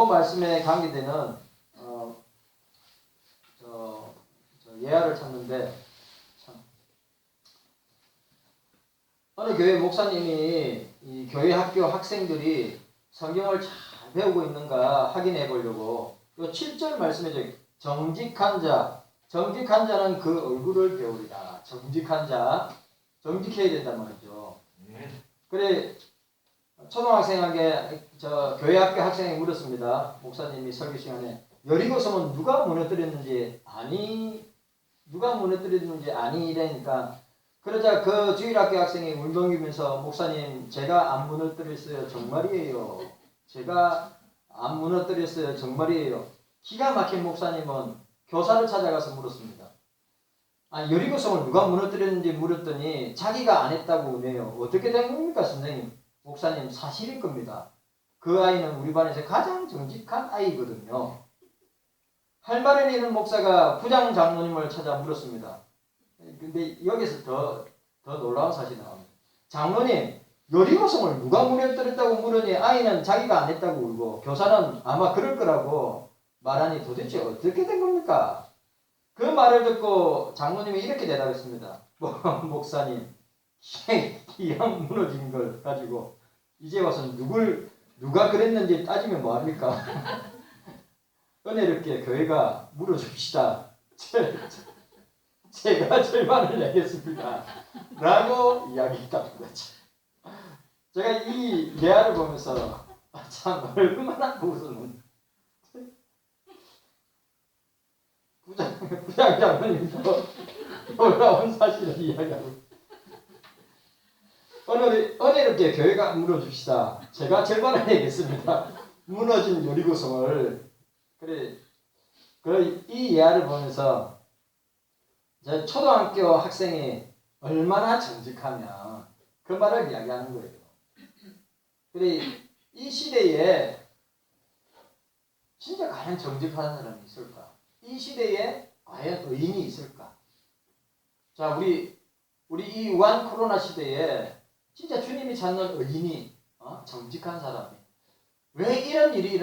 요 말씀에 관계되는 예화를 찾는데, 참, 어느 교회 목사님이 이 교회 학교 학생들이 성경을 잘 배우고 있는가 확인해 보려고 요 7절 말씀에 정직한 자는 그 얼굴을 배우리라. 정직한 자, 정직해야 된단 말이죠. 그래, 초등학생에게 교회 학교 학생이 물었습니다. 목사님이 설교 시간에 여리고성은 누가 무너뜨렸는지 아니? 누가 무너뜨렸는지 아니? 이러니까 그러자 그 주일학교 학생이 울먹이면서 목사님 제가 안 무너뜨렸어요. 정말이에요. 제가 안 무너뜨렸어요. 정말이에요. 기가 막힌 목사님은 교사를 찾아가서 물었습니다. 여리고성을 누가 무너뜨렸는지 물었더니 자기가 안 했다고 우네요. 어떻게 된 겁니까 선생님? 목사님 사실일 겁니다. 그 아이는 우리 반에서 가장 정직한 아이거든요. 할 말을 잃은 목사가 부장 장로님을 찾아 물었습니다. 근데 여기서 더 놀라운 사실이 나옵니다. 장로님, 여리고성을 누가 무너뜨렸다고 물으니 아이는 자기가 안 했다고 울고 교사는 아마 그럴 거라고 말하니 도대체 어떻게 된 겁니까? 그 말을 듣고 장로님이 이렇게 대답했습니다. 목사님, 기왕 무너진 걸 가지고 이제 와서 누가 그랬는지 따지면 뭐합니까? 은혜롭게 교회가 물어줍시다. 제가 절반을 내겠습니다. 라고 이야기했다는 거죠. 제가 이 예화를 보면서 참 얼마나 웃으면 부장 장로님도 놀라운 사실을 이야기하고 은혜롭게 교회가 물어줍시다. 제가 절반을 내겠습니다. 무너진 여리고성을 그래 이 예화를 보면서 초등학교 학생이 얼마나 정직하면 그 말을 이야기하는 거예요. 그래 이 시대에 진짜 과연 정직한 사람이 있을까? 이 시대에 과연 의인이 있을까? 자, 우리 이 우한 코로나 시대에 진짜 주님이 찾는 의인이 정직한 사람이 왜 이런 일이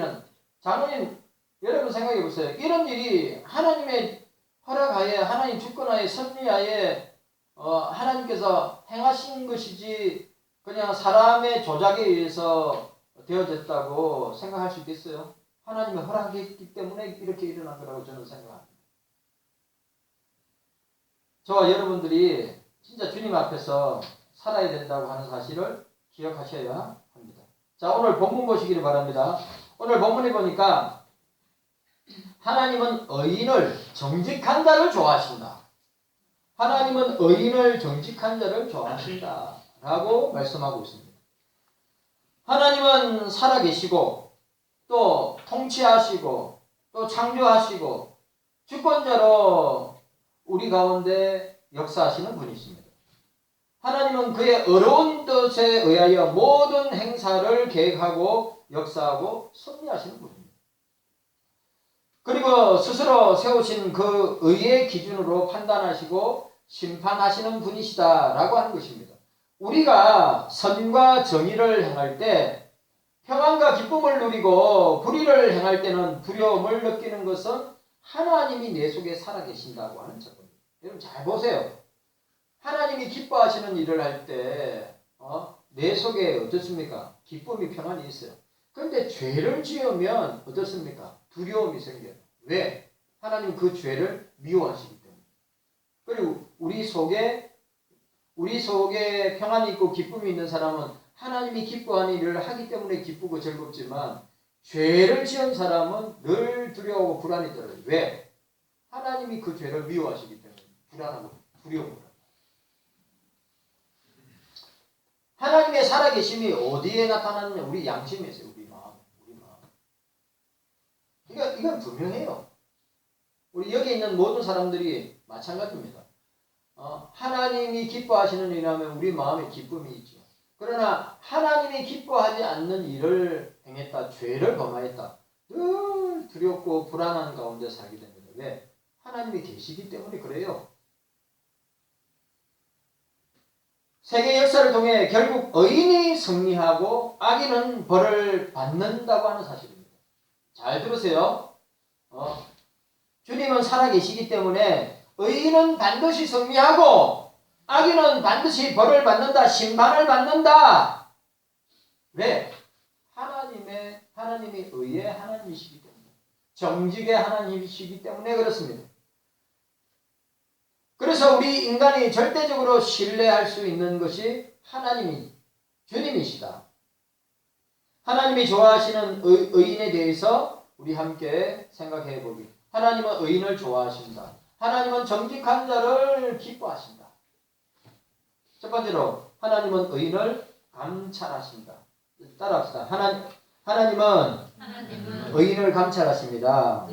장로님 여러분 생각해 보세요. 이런 일이 하나님의 허락하에 하나님 주권하에 섭리하에 하나님께서 행하신 것이지 그냥 사람의 조작에 의해서 되어졌다고 생각할 수 있겠어요? 하나님의 허락했기 때문에 이렇게 일어난 거라고 저는 생각합니다. 저와 여러분들이 진짜 주님 앞에서 살아야 된다고 하는 사실을 기억하셔야 합니다. 자, 오늘 본문 보시기를 바랍니다. 오늘 본문에 보니까 하나님은 의인을 정직한 자를 좋아하신다. 하나님은 의인을 정직한 자를 좋아하신다. 라고 말씀하고 있습니다. 하나님은 살아계시고 또 통치하시고 또 창조하시고 주권자로 우리 가운데 역사하시는 분이십니다. 하나님은 그의 어려운 뜻에 의하여 모든 행사를 계획하고 역사하고 섭리하시는 분입니다. 그리고 스스로 세우신 그 의의 기준으로 판단하시고 심판하시는 분이시다라고 하는 것입니다. 우리가 선과 정의를 행할 때 평안과 기쁨을 누리고 불의를 행할 때는 두려움을 느끼는 것은 하나님이 내 속에 살아계신다고 하는 적입니다. 여러분 잘 보세요. 하나님이 기뻐하시는 일을 할 때 내 속에 어떻습니까? 기쁨이 평안이 있어요. 그런데 죄를 지으면 어떻습니까? 두려움이 생겨요. 왜? 하나님 그 죄를 미워하시기 때문에. 그리고 우리 속에 평안이 있고 기쁨이 있는 사람은 하나님이 기뻐하는 일을 하기 때문에 기쁘고 즐겁지만 죄를 지은 사람은 늘 두려워하고 불안이 들어요. 왜? 하나님이 그 죄를 미워하시기 때문에 불안하고 두려워합니다. 하나님의 살아계심이 어디에 나타나느냐? 우리 양심에서 우리 마음. 이건 분명해요. 우리 여기 있는 모든 사람들이 마찬가지입니다. 하나님이 기뻐하시는 일이라면 우리 마음에 기쁨이 있죠. 그러나 하나님이 기뻐하지 않는 일을 행했다, 죄를 범하였다. 늘 두렵고 불안한 가운데 살게 됩니다. 왜? 하나님이 계시기 때문에 그래요. 세계 역사를 통해 결국 의인이 승리하고 악인은 벌을 받는다고 하는 사실입니다. 잘 들으세요. 주님은 살아계시기 때문에 의인은 반드시 승리하고 악인은 반드시 벌을 받는다. 심판을 받는다. 왜? 하나님이 의의 하나님이시기 때문에, 정직의 하나님이시기 때문에 그렇습니다. 그래서 우리 인간이 절대적으로 신뢰할 수 있는 것이 주님이시다. 하나님이 좋아하시는 의인에 대해서 우리 함께 생각해 보기. 하나님은 의인을 좋아하신다. 하나님은 정직한 자를 기뻐하신다. 첫 번째로 하나님은 의인을 감찰하신다. 따라합시다. 하나님은 의인을 감찰하십니다.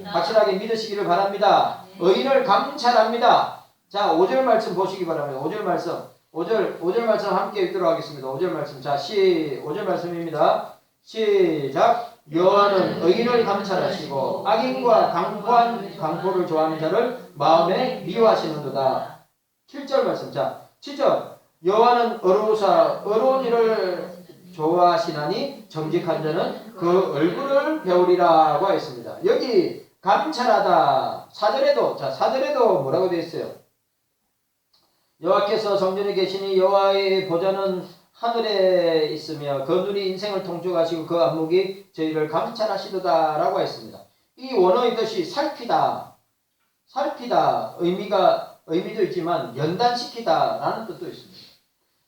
확실하게 믿으시기를 바랍니다. 의인을 감찰합니다. 자, 5절 말씀 보시기 바랍니다. 5절 말씀 함께 읽도록 하겠습니다. 5절 말씀. 자, 5절 말씀입니다. 시작. 여호와는 의인을 감찰하시고 악인과 강포를 좋아하는 자를 마음에 미워하시는도다. 7절 말씀. 자, 7절. 여호와는 의로운 일을 좋아하시나니 정직한 자는 그 얼굴을 배우리라고 했습니다. 여기 감찰하다. 4절에도 뭐라고 되어 있어요? 여호와께서 성전에 계시니 여호와의 보좌는 하늘에 있으며 그 눈이 인생을 통촉하시고 그 안목이 저희를 감찰하시도다라고 했습니다. 이 원어의 뜻이 살피다 의미도 있지만 연단시키다라는 뜻도 있습니다.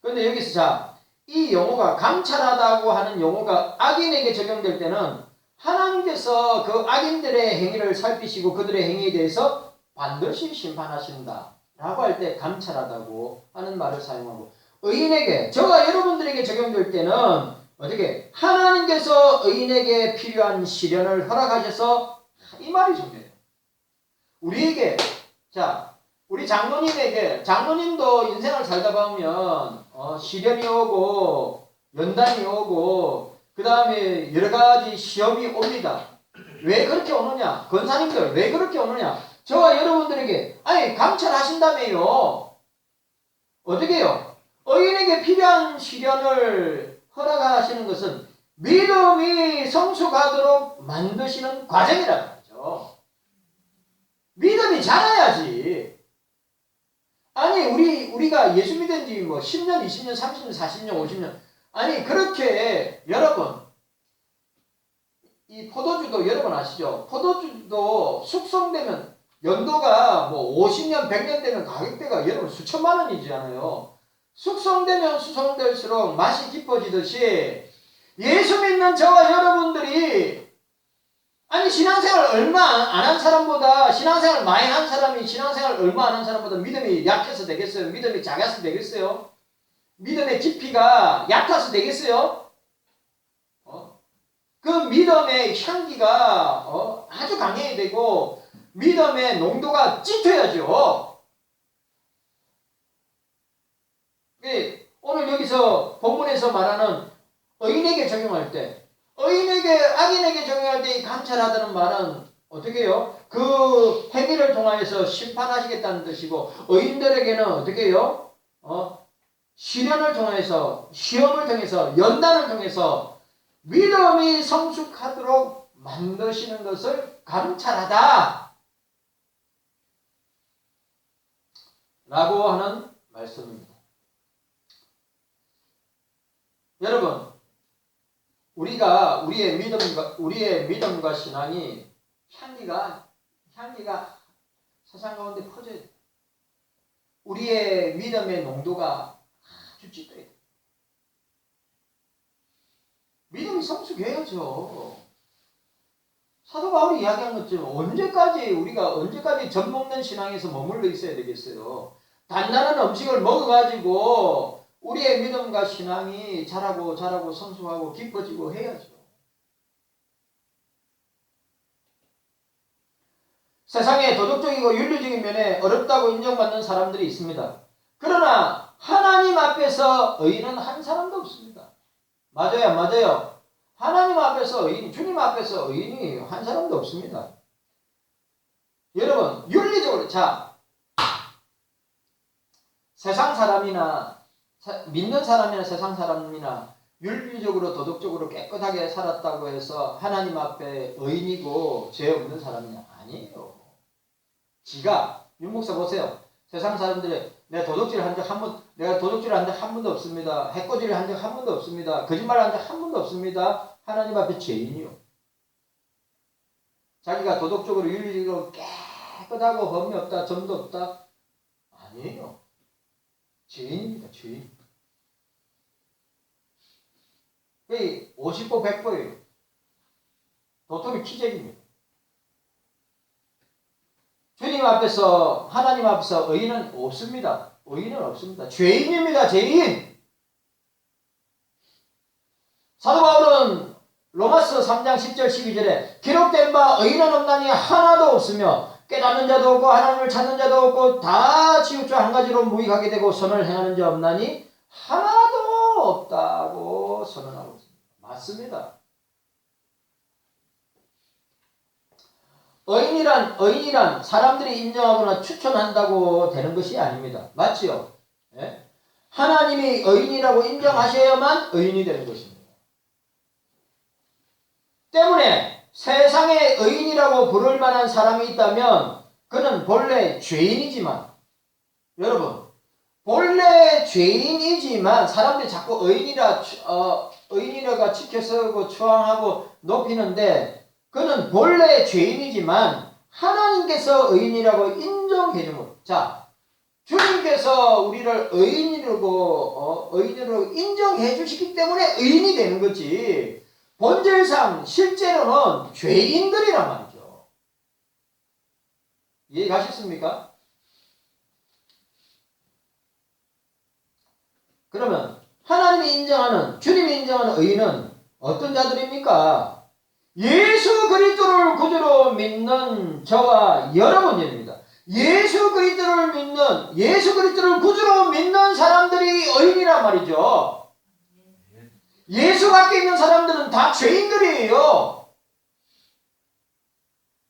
그런데 여기서 이 용어가 감찰하다고 하는 용어가 악인에게 적용될 때는 하나님께서 그 악인들의 행위를 살피시고 그들의 행위에 대해서 반드시 심판하신다 라고 할 때 감찰하다고 하는 말을 사용하고, 의인에게, 저와 여러분들에게 적용될 때는 어떻게? 하나님께서 의인에게 필요한 시련을 허락하셔서, 이 말이 중요해요. 우리에게, 우리 장로님도 인생을 살다 보면 시련이 오고 연단이 오고 그 다음에 여러 가지 시험이 옵니다. 왜 그렇게 오느냐? 권사님들 왜 그렇게 오느냐? 저와 여러분들에게 감찰하신다며요. 어떻게 해요? 의인에게 필요한 시련을 허락하시는 것은 믿음이 성숙하도록 만드시는 과정이라는 거죠. 믿음이 자라야지. 아니 우리가 예수 믿은 지 10년, 20년, 30년, 40년, 50년 아니 그렇게 여러분 이 포도주도 여러분 아시죠? 포도주도 숙성되면 연도가 50년, 100년 되면 가격대가 여러분 수천만 원이잖아요. 숙성되면 숙성될수록 맛이 깊어지듯이 예수 믿는 저와 여러분들이 신앙생활 얼마 안 한 사람보다 신앙생활 많이 한 사람이 신앙생활 얼마 안 한 사람보다 믿음이 약해서 되겠어요? 믿음이 작아서 되겠어요? 믿음의 깊이가 얕아서 되겠어요? 그 믿음의 향기가 아주 강해야 되고 믿음의 농도가 짙어야죠. 오늘 여기서 본문에서 말하는 의인에게 적용할 때, 악인에게 적용할 때 이 감찰하다는 말은 어떻게 해요? 그 행위를 통하여서 심판하시겠다는 뜻이고, 의인들에게는 어떻게 해요? 시련을 통해서, 시험을 통해서, 연단을 통해서 믿음이 성숙하도록 만드시는 것을 감찰하다 라고 하는 말씀입니다. 여러분, 우리의 믿음과 신앙이 향기가 세상 가운데 퍼져야 돼. 우리의 믿음의 농도가 아주 짙어야 돼. 믿음이 성숙해야죠. 사도 바울이 이야기한 것처럼 언제까지 젖 먹는 신앙에서 머물러 있어야 되겠어요. 단단한 음식을 먹어가지고 우리의 믿음과 신앙이 자라고 성숙하고 깊어지고 해야죠. 세상에 도덕적이고 윤리적인 면에 어렵다고 인정받는 사람들이 있습니다. 그러나 하나님 앞에서 의인은 한 사람도 없습니다. 맞아요, 안 맞아요? 하나님 앞에서 주님 앞에서 의인이 한 사람도 없습니다. 여러분, 윤리적으로, 세상 사람이나, 믿는 사람이나 세상 사람이나 윤리적으로 도덕적으로 깨끗하게 살았다고 해서 하나님 앞에 의인이고 죄 없는 사람이 아니에요. 지가 윤 목사 보세요. 세상 사람들이 내가 도둑질 한 적 한 번도 없습니다. 해코지를 한 적 한 번도 없습니다. 거짓말 한 적 한 번도 없습니다. 하나님 앞에 죄인이요. 자기가 도덕적으로 윤리적으로 깨끗하고 범이 없다, 점도 없다? 아니에요. 죄인입니다. 죄인. 그게 50보 100보예요. 도토리 키재기입니다. 주님 앞에서 하나님 앞에서 의인은 없습니다. 의인은 없습니다. 죄인입니다. 죄인. 사도 바울은 로마서 3장 10절 12절에 기록된 바 의인은 없나니 하나도 없으며 깨닫는 자도 없고 하나님을 찾는 자도 없고 다 치우쳐 한 가지로 무익하게 되고 선을 행하는 자 없나니 하나도 없다고 선언하고 있습니다. 맞습니다. 의인이란 사람들이 인정하거나 추천한다고 되는 것이 아닙니다. 맞지요? 예? 하나님이 의인이라고 인정하셔야만 의인이 되는 것입니다. 때문에 세상에 의인이라고 부를 만한 사람이 있다면 그는 본래 죄인이지만, 여러분, 본래 죄인이지만 사람들이 자꾸 의인이라가 치켜세우고 추앙하고 높이는데 그는 본래 죄인이지만 하나님께서 의인이라고 인정해 준 것. 자, 주님께서 우리를 의인으로 인정해 주시기 때문에 의인이 되는 거지. 본질상 실제로는 죄인들이란 말이죠. 이해가셨습니까? 그러면 하나님이 인정하는, 주님이 인정하는 의인은 어떤 자들입니까? 예수 그리스도를 구주로 믿는 저와 여러분입니다. 예수 그리스도를 구주로 믿는 사람들이 의인이란 말이죠. 예수 밖에 있는 사람들은 다 죄인들이에요.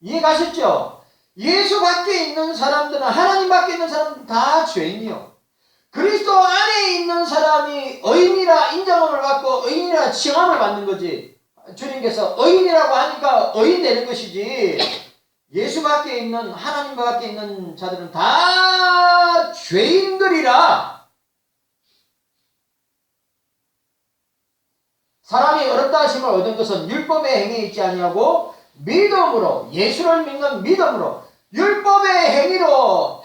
이해가셨죠? 예수 밖에 있는 사람들은, 하나님 밖에 있는 사람들은 다 죄인이요. 그리스도 안에 있는 사람이 의인이라 인정함을 받고 의인이라 칭함을 받는 거지. 주님께서 의인이라고 하니까 의인 되는 것이지, 예수 밖에 있는, 하나님 밖에 있는 자들은 다 죄인들이라. 사람이 어렵다 하심을 얻은 것은 율법의 행위에 있지 아니하고 믿음으로, 예수를 믿는 믿음으로, 율법의 행위로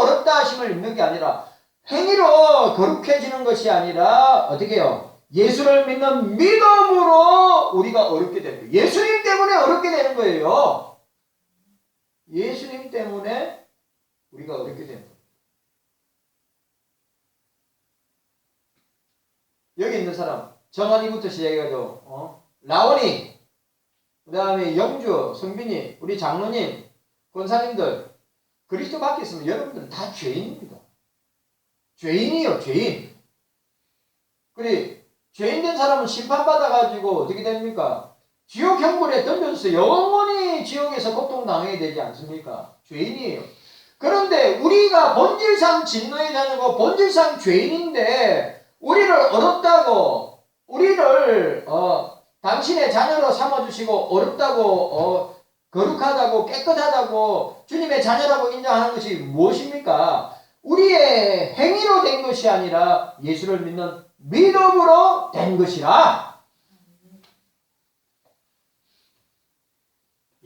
어렵다 하심을 입는 게 아니라 행위로 거룩해지는 것이 아니라 어떻게 해요? 예수를 믿는 믿음으로 우리가 어렵게 되는 거예요. 예수님 때문에 어렵게 되는 거예요. 예수님 때문에 우리가 어렵게 되는 거예요. 여기 있는 사람, 정한이부터 시작해가지고 라온이, 그 다음에 영주, 성빈이, 우리 장로님, 권사님들, 그리스도 밖에 있으면 여러분들은 다 죄인입니다. 죄인이요, 죄인. 그래, 죄인 된 사람은 심판받아가지고 어떻게 됩니까? 지옥 형벌에 던져져서 영원히 지옥에서 고통당해야 되지 않습니까? 죄인이에요. 그런데 우리가 본질상 진노의 자녀고 본질상 죄인인데 우리를 어렵다고, 우리를 당신의 자녀로 삼아주시고 어렵다고, 거룩하다고, 깨끗하다고, 주님의 자녀라고 인정하는 것이 무엇입니까? 우리의 행위로 된 것이 아니라 예수를 믿는 믿음으로 된 것이라.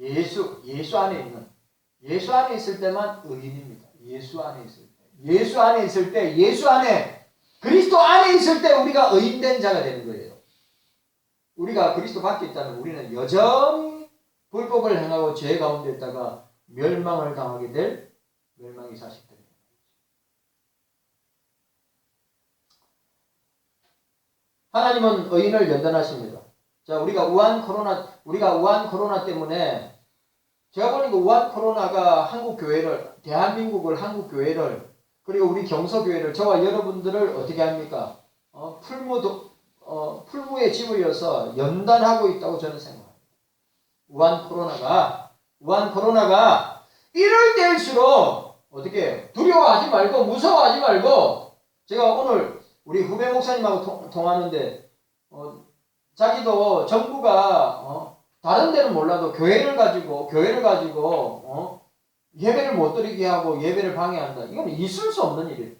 예수 안에 있을 때만 의인입니다. 예수 안에 있을 때, 그리스도 안에 있을 때 우리가 의인된 자가 되는 거예요. 우리가 그리스도 밖에 있다면 우리는 여전히 불법을 행하고 죄 가운데 있다가 멸망을 당하게 될 멸망의 자식들입니다. 하나님은 의인을 연단하십니다. 자, 우리가 우한 코로나 때문에, 제가 보니까 우한 코로나가 대한민국을, 한국 교회를, 그리고 우리 경서교회를, 저와 여러분들을 어떻게 합니까? 풀무의 집을 연단하고 있다고 저는 생각합니다. 우한 코로나가 이럴 때일수록 어떻게 해요? 두려워하지 말고, 무서워하지 말고, 제가 오늘 우리 후배 목사님하고 통하는데 자기도 정부가 다른 데는 몰라도 교회를 가지고 예배를 못 드리게 하고 예배를 방해한다. 이건 있을 수 없는 일이에요.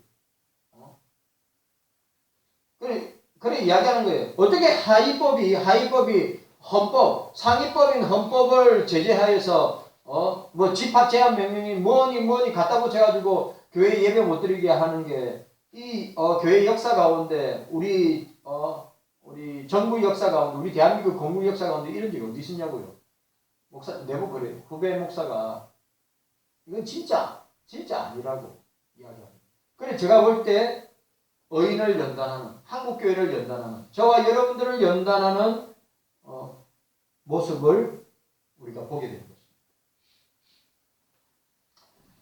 그래 이야기하는 거예요. 어떻게 하위법이 헌법, 상위법인 헌법을 제재하여서 뭐 집합 제한 명령이 뭐니 갖다 붙여가지고 교회 예배 못 드리게 하는 게 이 교회 역사 가운데 우리 정부 역사 가운데 우리 대한민국 건국 역사 가운데 이런 적이 어디 있었냐고요. 목사 내부 그래요. 후배 목사가 이건 진짜 아니라고 이야기합니다. 그래 제가 볼 때 의인을 연단하는 한국교회를 연단하는 저와 여러분들을 연단하는 모습을 우리가 보게 되는 것입니다.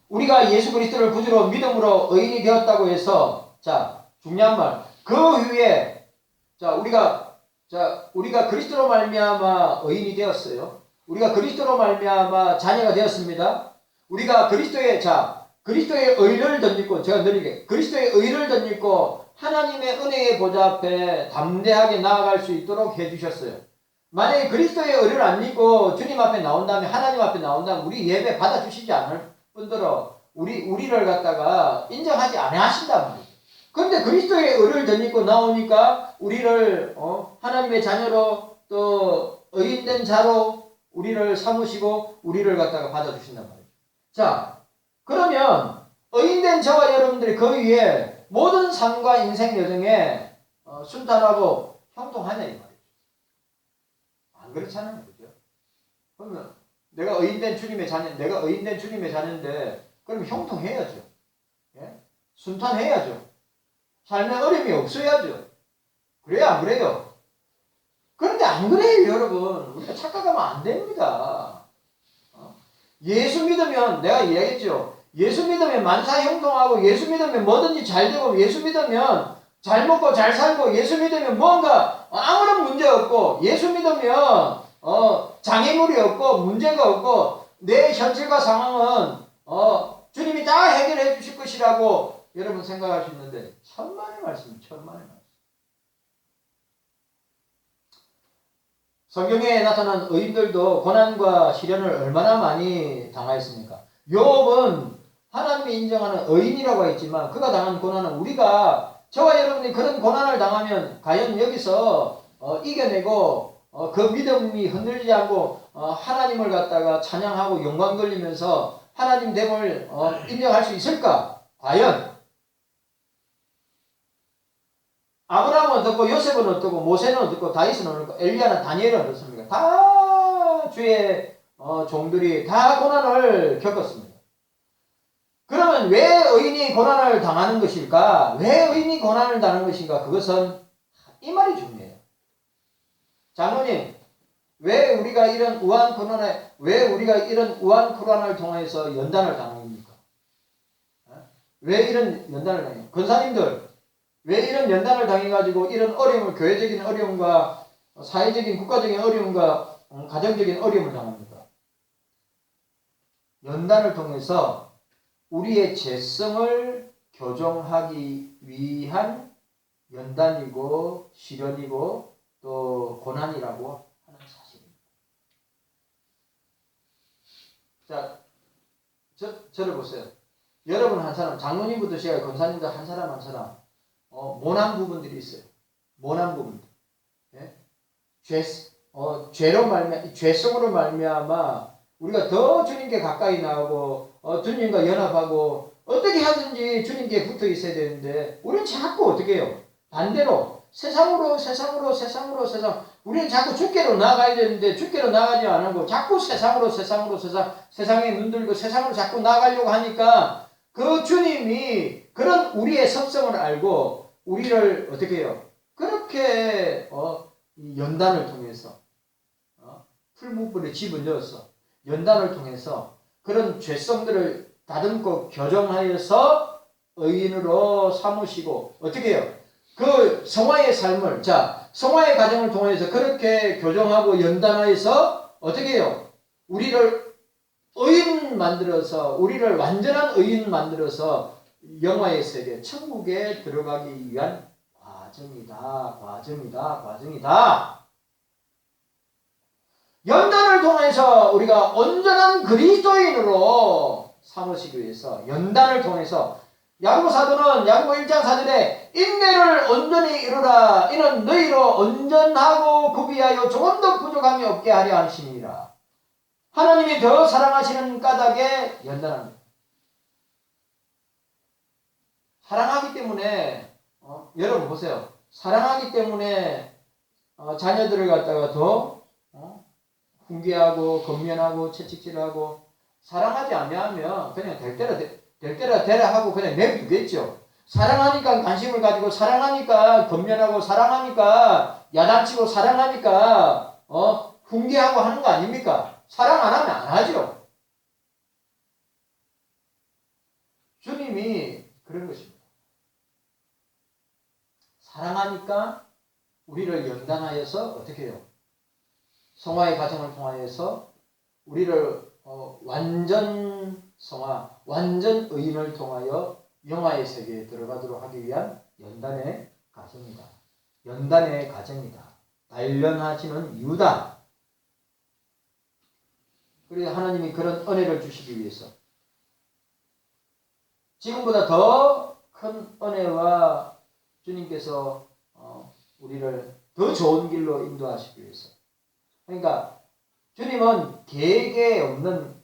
우리가 예수 그리스도를 구주로 믿음으로 의인이 되었다고 해서 중요한 말 그 후에 우리가 그리스도로 말미암아 의인이 되었어요. 우리가 그리스도로 말미암아 자녀가 되었습니다. 우리가 그리스도의 의를 덧입고 제가 늘 얘기해요. 그리스도의 의를 덧입고 하나님의 은혜의 보좌 앞에 담대하게 나아갈 수 있도록 해주셨어요. 만약에 그리스도의 의를 안 입고 주님 앞에 나온 다음에 하나님 앞에 나온 다음에 우리 예배 받아주시지 않을 뿐더러 우리를 갖다가 인정하지 않으신단 말이에요. 그런데 그리스도의 의를 덧입고 나오니까 우리를 하나님의 자녀로 또 의인된 자로 우리를 삼으시고 우리를 갖다가 받아주신단 말이에요. 그러면 의인된 저와 여러분들이 그 위에 모든 삶과 인생 여정에 순탄하고 형통하냐 이 말이죠. 안 그렇잖아요, 그죠? 그러면 내가 의인된 주님의 자녀인데 그럼 형통해야죠. 예? 순탄해야죠. 삶에 어려움이 없어야죠. 그래요, 안 그래요? 그런데 안 그래요, 여러분. 우리가 착각하면 안 됩니다. 예수 믿으면 내가 이야기했죠. 예수 믿으면 만사 형통하고 예수 믿으면 뭐든지 잘 되고 예수 믿으면 잘 먹고 잘 살고 예수 믿으면 뭔가 아무런 문제 없고 예수 믿으면 장애물이 없고 문제가 없고 내 현실과 상황은 주님이 다 해결해 주실 것이라고 여러분 생각할 수 있는데 천만의 말씀. 성경에 나타난 의인들도 고난과 시련을 얼마나 많이 당하였습니까? 욥은 하나님이 인정하는 의인이라고 했지만 그가 당한 고난은 우리가 저와 여러분이 그런 고난을 당하면 과연 여기서 이겨내고 그 믿음이 흔들리지 않고 하나님을 갖다가 찬양하고 영광 돌리면서 하나님 됨을 인정할 수 있을까? 과연 아브라함은 어떻고 요셉은 어떻고 모세는 어떻고 다윗은 어떻고 엘리야는 다니엘은 어떻습니까? 다 주의 종들이 다 고난을 겪었습니다. 그러면 왜 의인이 고난을 당하는 것일까? 왜 의인이 고난을 당하는 것인가? 그것은 이 말이 중요해요. 장로님, 왜 우리가 이런 우한 고난을 통해서 연단을 당합니까? 왜 이런 연단을 당해요? 권사님들, 왜 이런 연단을 당해가지고 이런 어려움을, 교회적인 어려움과 사회적인 국가적인 어려움과 가정적인 어려움을 당합니까? 연단을 통해서 우리의 죄성을 교정하기 위한 연단이고 시련이고 또 고난이라고 하는 사실입니다. 저를 보세요. 여러분 한 사람, 장로님부터 시작해 권사님들 한 사람 모난 부분들이 있어요. 모난 부분들. 예? 죄성으로 말미암아 우리가 더 주님께 가까이 나오고 주님과 연합하고 어떻게 하든지 주님께 붙어 있어야 되는데 우리는 자꾸 어떻게 해요? 반대로 세상으로 우리는 자꾸 주께로 나가야 되는데 주께로 나가지 않고 자꾸 세상에 눈들고 세상으로 자꾸 나가려고 하니까 그 주님이 그런 우리의 섭성을 알고 우리를 어떻게 해요? 그렇게 연단을 통해서 풀무불에 집을 넣어서 연단을 통해서 그런 죄성들을 다듬고 교정하여서 의인으로 삼으시고 어떻게 해요? 그 성화의 삶을 성화의 과정을 통해서 그렇게 교정하고 연단하여서 어떻게 해요? 우리를 의인 만들어서 우리를 완전한 의인 만들어서 영화의 세계 천국에 들어가기 위한 과정이다. 연단을 통해서 우리가 온전한 그리스도인으로 삼으시기 위해서 연단을 통해서 야고보 사도는 야고보 1장 4절에 인내를 온전히 이루라. 이는 너희로 온전하고 구비하여 조금도 부족함이 없게 하려 하심이라. 하나님이 더 사랑하시는 까닭에 연단합니다. 사랑하기 때문에 여러분 보세요. 사랑하기 때문에 자녀들을 갖다가 더 훈계하고 건면하고 채찍질하고 사랑하지 아니하면 그냥 될 대로 되라 하고 그냥 내두겠죠. 사랑하니까 관심을 가지고 사랑하니까 건면하고 사랑하니까 야단치고 사랑하니까 훈계하고 하는 거 아닙니까? 사랑 안 하면 안 하죠. 주님이 그런 것입니다. 사랑하니까 우리를 연단하여서 어떻게 해요? 성화의 과정을 통하여서 우리를 완전 성화, 완전 의인을 통하여 영화의 세계에 들어가도록 하기 위한 연단의 과정이다. 연단의 과정이다. 단련하시는 이유다. 그래서 하나님이 그런 은혜를 주시기 위해서 지금보다 더 큰 은혜와 주님께서 우리를 더 좋은 길로 인도하시기 위해서. 그러니까 주님은 계획에 없는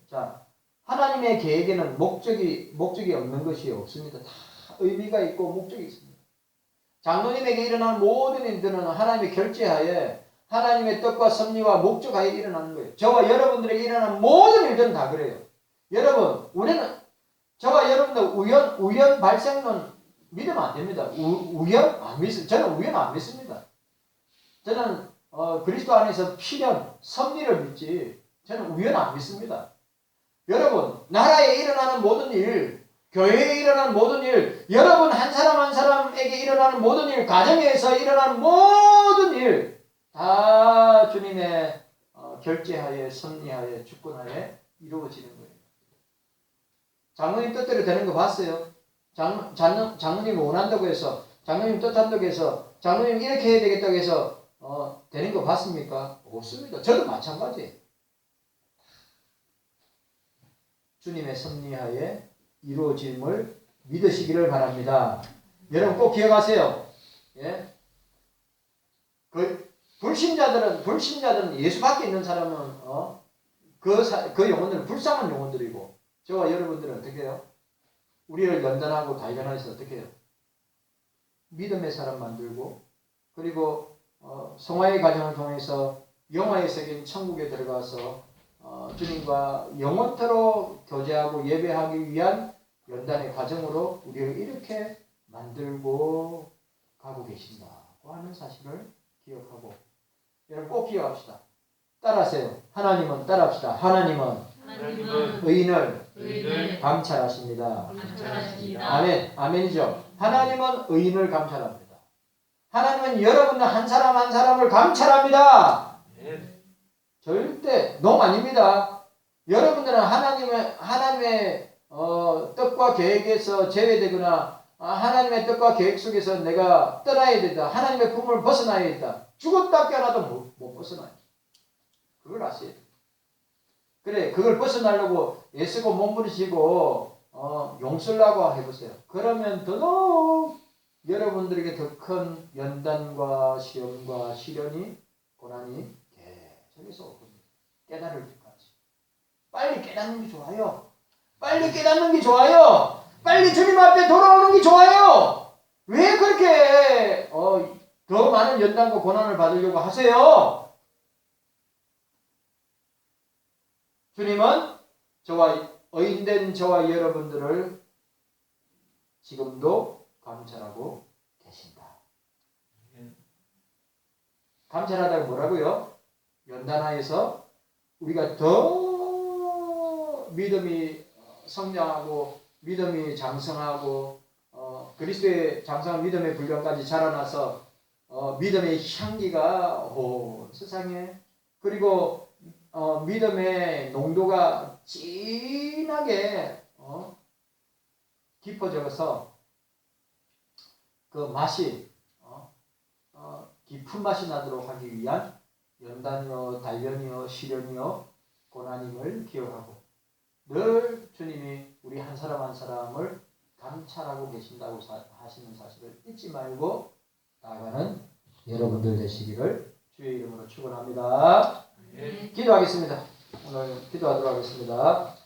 하나님의 계획에는 목적이 없는 것이 없습니다. 다 의미가 있고 목적이 있습니다. 장로님에게 일어나는 모든 일들은 하나님의 결제하에 하나님의 뜻과 섭리와 목적하에 일어나는 거예요. 저와 여러분들에게 일어나는 모든 일들은 다 그래요. 여러분, 저와 여러분들 우연 발생론 믿으면 안 됩니다. 우연 안 믿습니다. 저는 우연 안 믿습니다. 저는 그리스도 안에서 필연, 섭리를 믿지 저는 우연 안 믿습니다. 여러분, 나라에 일어나는 모든 일, 교회에 일어나는 모든 일, 여러분 한 사람 한 사람에게 일어나는 모든 일, 가정에서 일어나는 모든 일, 다 주님의 결제하에, 섭리하에, 주권하에 이루어지는 거예요. 장로님 뜻대로 되는 거 봤어요? 장로님 원한다고 해서, 장로님 뜻한다고 해서, 장로님 이렇게 해야 되겠다고 해서 되는 거 봤습니까? 없습니다. 저도 마찬가지예요. 주님의 섭리하에 이루어짐을 믿으시기를 바랍니다. 여러분 꼭 기억하세요. 예? 불신자들은 예수밖에 있는 사람은 그 영혼들은 불쌍한 영혼들이고 저와 여러분들은 어떻게 해요? 우리를 연단하고 단련해서 어떻게 해요? 믿음의 사람 만들고 그리고 성화의 과정을 통해서 영화의 세계인 천국에 들어가서 주님과 영원토록 교제하고 예배하기 위한 연단의 과정으로 우리를 이렇게 만들고 가고 계신다고 하는 사실을 기억하고 여러분 꼭 기억합시다. 따라하세요. 하나님은 따라합시다. 하나님은 의인을 감찰하십니다. 아멘. 아멘이죠. 하나님은 의인을 감찰합니다. 하나님은 여러분들 한 사람 한 사람을 감찰합니다. 절대 농 아닙니다. 여러분들은 하나님의 뜻과 계획에서 제외되거나 하나님의 뜻과 계획 속에서 내가 떠나야 된다. 하나님의 품을 벗어나야 된다. 죽었다 깨어나도 못 벗어나요. 그걸 아세요. 그래 그걸 벗어나려고 애쓰고 몸부리시고 용서라고 해보세요. 그러면 더더욱 여러분들에게 더 큰 연단과 시험과 시련이 고난이 계속해서 올 겁니다. 깨달을 때까지. 빨리 깨닫는 게 좋아요. 빨리 깨닫는 게 좋아요. 빨리 주님 앞에 돌아오는 게 좋아요. 왜 그렇게 더 많은 연단과 고난을 받으려고 하세요? 주님은 의인된 저와 여러분들을 지금도 감찰하고 계신다. 감찰하다가 뭐라고요? 연단하여서 우리가 더 믿음이 성장하고 믿음이 장성하고 그리스도의 장성한 믿음의 분량까지 자라나서 믿음의 향기가 온 세상에 그리고 믿음의 농도가 진하게 깊어져서 그 맛이 깊은 맛이 나도록 하기 위한 연단이요 단련이요 시련이요 고난임을 기억하고 늘 주님이 우리 한 사람 한 사람을 감찰하고 계신다고 하시는 사실을 잊지 말고 나아가는 여러분들 되시기를 주의 이름으로 축원합니다. 기도하겠습니다. 오늘 기도하도록 하겠습니다.